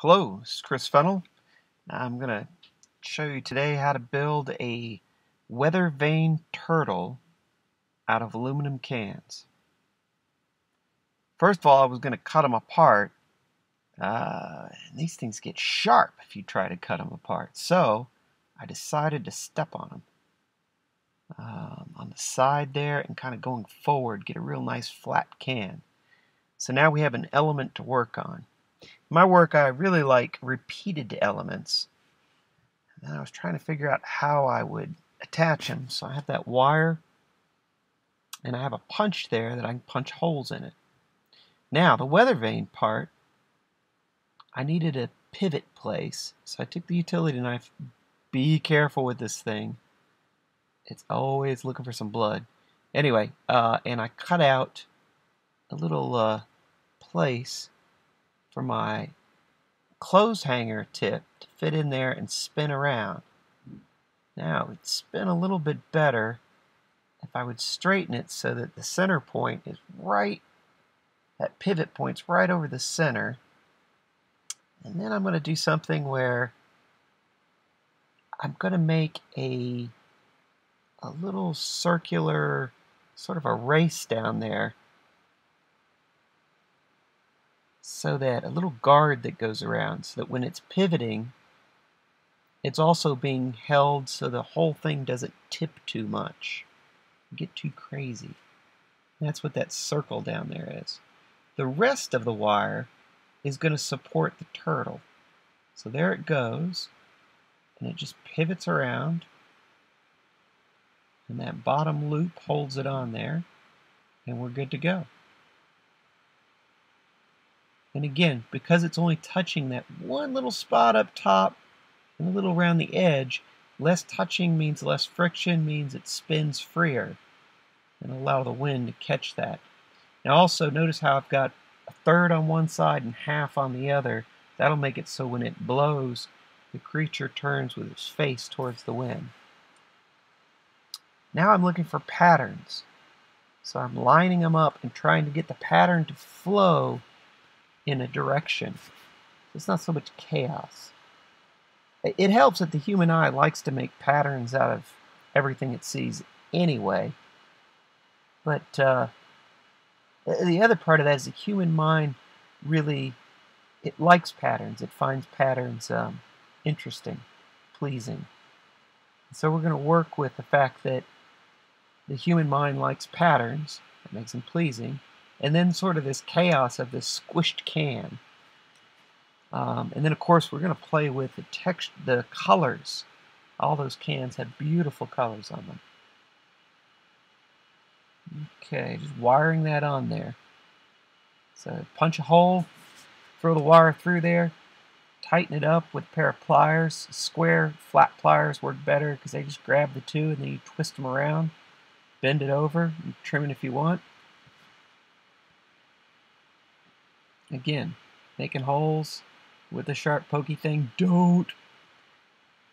Hello, this is Chris Fennell. I'm going to show you today how to build a weather vane turtle out of aluminum cans. First of all, I was going to cut them apart. And these things get sharp if you try to cut them apart. So I decided to step on them on the side there and kind of going forward, get a real nice flat can. So now we have an element to work on. In my work, I really like repeated elements. And I was trying to figure out how I would attach them. So I have that wire, and I have a punch there that I can punch holes in it. Now, the weather vane part, I needed a pivot place. So I took the utility knife. Be careful with this thing. It's always looking for some blood. Anyway, and I cut out a little place for my clothes hanger tip to fit in there and spin around. Now, it would spin a little bit better if I would straighten it so that the center point is right, that pivot point's right over the center. And then I'm going to do something where I'm going to make a little circular sort of a race down there, so that a little guard that goes around, so that when it's pivoting, it's also being held so the whole thing doesn't tip too much, get too crazy. That's what that circle down there is. The rest of the wire is going to support the turtle. So there it goes, and it just pivots around, and that bottom loop holds it on there, and we're good to go. And again, because it's only touching that one little spot up top and a little around the edge, less touching means less friction, means it spins freer, and allow the wind to catch that. Now also notice how I've got a third on one side and half on the other. That'll make it so when it blows, the creature turns with its face towards the wind. Now I'm looking for patterns. So I'm lining them up and trying to get the pattern to flow in a direction. It's not so much chaos. It helps that the human eye likes to make patterns out of everything it sees anyway. But the other part of that is the human mind really, it likes patterns. It finds patterns interesting, pleasing. So we're going to work with the fact that the human mind likes patterns. That makes them pleasing. And then sort of this chaos of this squished can. And then, of course, we're going to play with the texture, the colors. All those cans have beautiful colors on them. Okay, just wiring that on there. So punch a hole, throw the wire through there, tighten it up with a pair of pliers. Square, flat pliers work better because they just grab the two and then you twist them around, bend it over, and trim it if you want. Again, making holes with a sharp pokey thing. Don't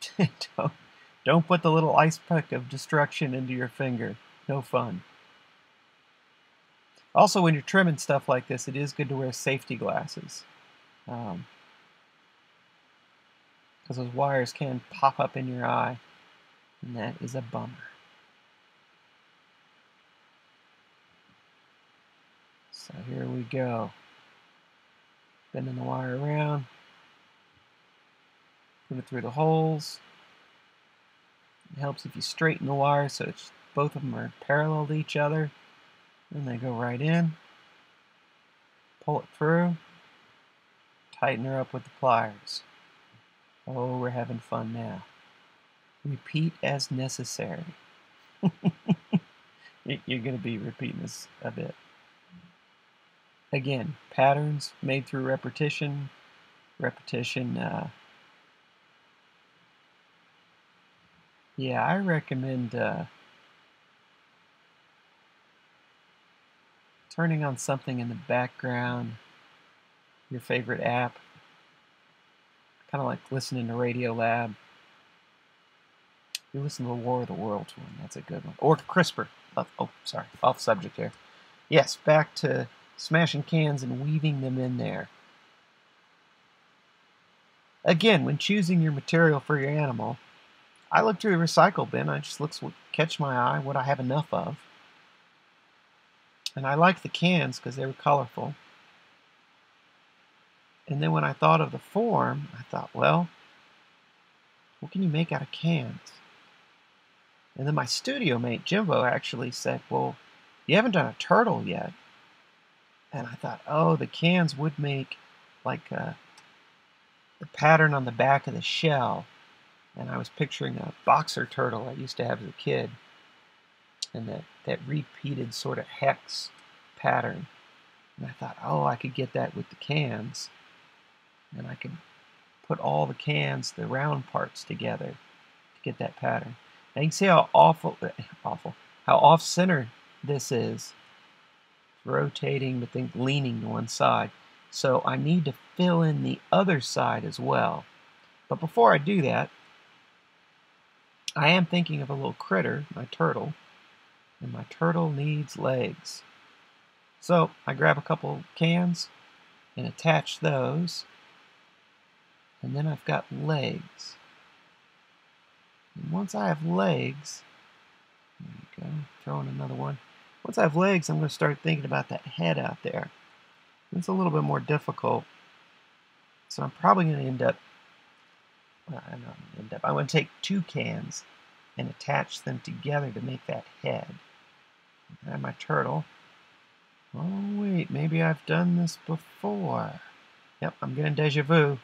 put the little ice pick of destruction into your finger. No fun. Also, when you're trimming stuff like this, it is good to wear safety glasses, because those wires can pop up in your eye, and that is a bummer. So here we go. Bending the wire around, put it through the holes. It helps if you straighten the wire so it's, both of them are parallel to each other. Then they go right in. Pull it through. Tighten her up with the pliers. Oh, we're having fun now. Repeat as necessary. You're going to be repeating this a bit. Again, patterns made through repetition. Yeah, I recommend turning on something in the background, your favorite app, kind of like listening to Radio Lab. You listen to the War of the Worlds one, that's a good one. Or CRISPR. Oh, sorry, off subject here. Yes, back to smashing cans and weaving them in there. Again, when choosing your material for your animal, I look through the recycle bin. I just look what catch my eye, what I have enough of. And I like the cans because they were colorful. And then when I thought of the form, I thought, well, what can you make out of cans? And then my studio mate, Jimbo, actually said, well, you haven't done a turtle yet. And I thought, oh, the cans would make like the pattern on the back of the shell. And I was picturing a boxer turtle I used to have as a kid. And that repeated sort of hex pattern. And I thought, oh, I could get that with the cans. And I could put all the cans, the round parts together to get that pattern. Now you can see how how off-center this is. It's rotating, but then leaning to one side. So I need to fill in the other side as well. But before I do that, I am thinking of a little critter, my turtle, and my turtle needs legs. So I grab a couple cans and attach those, and then I've got legs. And once I have legs, there you go, throwing another one. Once I have legs, I'm going to start thinking about that head out there. It's a little bit more difficult, so I'm probably going to end up, I'm going to take two cans and attach them together to make that head. I have my turtle. Oh wait, maybe I've done this before. Yep, I'm getting deja vu.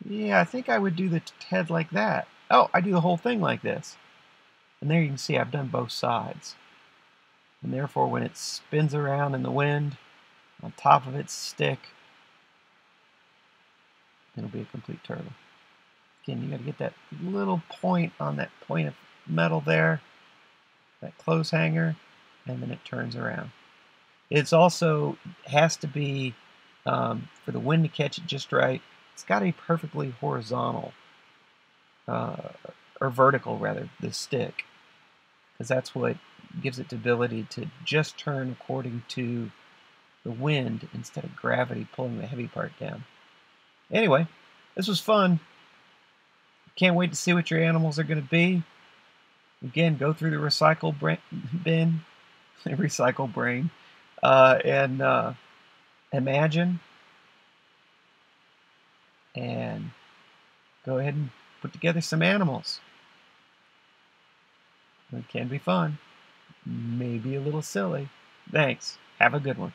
Yeah, I think I would do the head like that. Oh, I do the whole thing like this. And there you can see I've done both sides. And therefore when it spins around in the wind, on top of its stick, it'll be a complete turtle. Again, you got to get that little point on that point of metal there, that clothes hanger, and then it turns around. It's also has to be, for the wind to catch it just right, it's got to be perfectly horizontal, or vertical rather, the stick, because that's what gives it the ability to just turn according to the wind instead of gravity pulling the heavy part down. Anyway, this was fun. Can't wait to see what your animals are going to be. Again, go through the recycle bin, recycle brain, and imagine, and go ahead and put together some animals. It can be fun, maybe a little silly. Thanks. Have a good one.